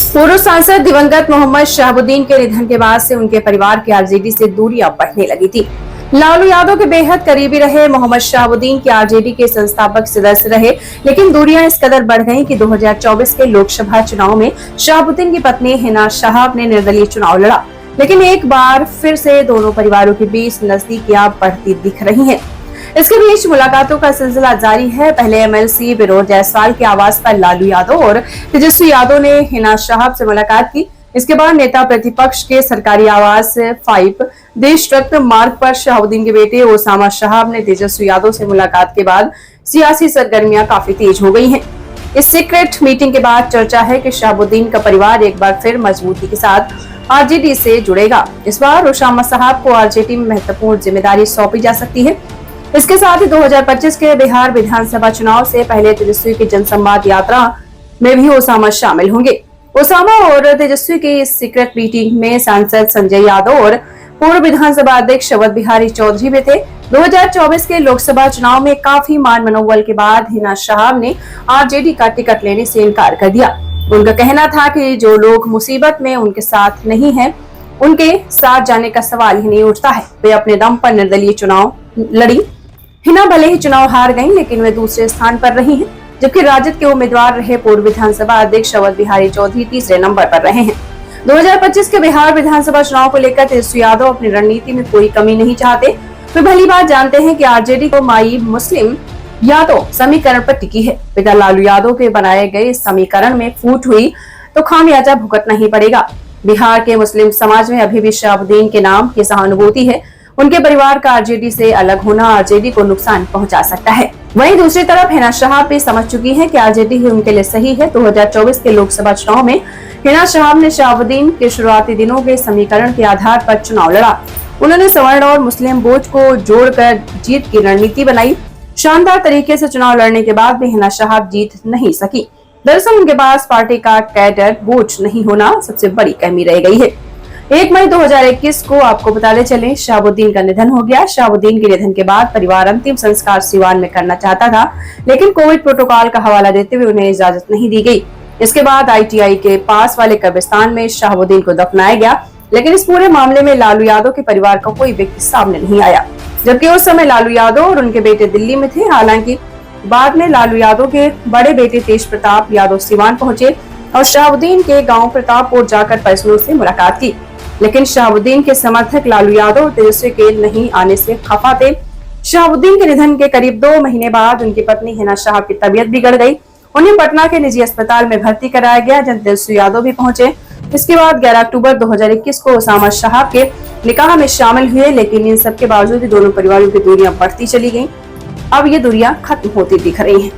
पूर्व सांसद दिवंगत मोहम्मद शहाबुद्दीन के निधन के बाद से उनके परिवार की आरजेडी से दूरियां बढ़ने लगी थी। लालू यादव के बेहद करीबी रहे मोहम्मद शहाबुद्दीन के आरजेडी के संस्थापक सदस्य रहे, लेकिन दूरियां इस कदर बढ़ गईं कि 2024 के लोकसभा चुनाव में शहाबुद्दीन की पत्नी हिना शहाब ने निर्दलीय चुनाव लड़ा, लेकिन एक बार फिर से दोनों परिवारों के बीच नजदीकियां बढ़ती दिख रही हैं। इसके बीच मुलाकातों का सिलसिला जारी है। पहले एमएलसी विनोद जायसवाल के आवास पर लालू यादव और तेजस्वी यादव ने हिना शहाब से मुलाकात की। इसके बाद नेता प्रतिपक्ष के सरकारी आवास 5 देश रत्न मार्ग पर शहाबुद्दीन के बेटे ओसामा शहाब ने तेजस्वी यादव से मुलाकात के बाद सियासी सरगर्मियां काफी तेज हो गई हैं। इस सीक्रेट मीटिंग के बाद चर्चा है कि शहाबुद्दीन का परिवार एक बार फिर मजबूती के साथ आरजेडी से जुड़ेगा। इस बार ओसामा शहाब को आरजेडी में महत्वपूर्ण जिम्मेदारी सौंपी जा सकती है। इसके साथ ही 2025 के बिहार विधानसभा चुनाव से पहले तेजस्वी की जनसंवाद यात्रा में भी ओसामा शामिल होंगे। ओसामा और तेजस्वी की इस सीक्रेट मीटिंग में सांसद संजय यादव और पूर्व विधानसभा अध्यक्ष अवध बिहारी चौधरी भी थे। 2024 के लोकसभा चुनाव में काफी मान मनोबल के बाद हिना शहाब ने आरजेडी का टिकट लेने से इनकार कर दिया। उनका कहना था कि जो लोग मुसीबत में उनके साथ नहीं है, उनके साथ जाने का सवाल ही नहीं उठता है। वे अपने दम पर निर्दलीय चुनाव लड़ी। हिना भले ही चुनाव हार गईं, लेकिन वे दूसरे स्थान पर रही हैं, जबकि राजद के उम्मीदवार रहे पूर्व विधानसभा अध्यक्ष अवध बिहारी चौधरी तीसरे नंबर पर रहे हैं। 2025 के बिहार विधानसभा चुनाव को लेकर तेजस्वी यादव अपनी रणनीति में कोई कमी नहीं चाहते। वे भली बात जानते हैं कि आरजेडी को माई मुस्लिम यादव समीकरण पर टिकी है। पिता लालू यादव के बनाए गए इस समीकरण में फूट हुई तो खामियाजा भुगतना ही पड़ेगा। बिहार के मुस्लिम समाज में अभी भी शहाबुद्दीन के नाम की सहानुभूति है। उनके परिवार का आरजेडी से अलग होना आरजेडी को नुकसान पहुंचा सकता है। वहीं दूसरी तरफ हिना शहाब भी समझ चुकी है कि आरजेडी ही उनके लिए सही है। 2024 के लोकसभा चुनाव में हिना शहाब ने शहाबुद्दीन के शुरुआती दिनों के समीकरण के आधार पर चुनाव लड़ा। उन्होंने सवर्ण और मुस्लिम वोट को जोड़कर जीत की रणनीति बनाई। शानदार तरीके से चुनाव लड़ने के बाद भी हिना शहाब जीत नहीं सकी। दरअसल उनके पास पार्टी का कैडर वोट नहीं होना सबसे बड़ी कमी रह गई है। 1 मई 2021 को आपको बताते चलें, शहाबुद्दीन का निधन हो गया। शहाबुद्दीन के निधन के बाद परिवार अंतिम संस्कार सिवान में करना चाहता था, लेकिन कोविड प्रोटोकॉल का हवाला देते हुए उन्हें इजाजत नहीं दी गई। इसके बाद आईटीआई के पास वाले कब्रिस्तान में शहाबुद्दीन को दफनाया गया, लेकिन इस पूरे मामले में लालू यादव के परिवार का कोई व्यक्ति सामने नहीं आया, जबकि उस समय लालू यादव और उनके बेटे दिल्ली में थे। हालांकि बाद में लालू यादव के बड़े बेटे तेज प्रताप यादव सिवान पहुंचे और शहाबुद्दीन के गाँव प्रतापपुर जाकर फैसलों से मुलाकात की, लेकिन शहाबुद्दीन के समर्थक लालू यादव और तेजस्वी के नहीं आने से खफा थे। शहाबुद्दीन के निधन के करीब 2 महीने बाद उनकी पत्नी हिना शहाब की तबीयत बिगड़ गई। उन्हें पटना के निजी अस्पताल में भर्ती कराया गया, जहां तेजस्वी यादव भी पहुंचे। इसके बाद 11 अक्टूबर 2021 को ओसामा शहाब के निकाह में शामिल हुए, लेकिन इन सब के बावजूद दोनों परिवारों की दूरियां बढ़ती चली गयी। अब ये दूरियां खत्म होती दिख रही है।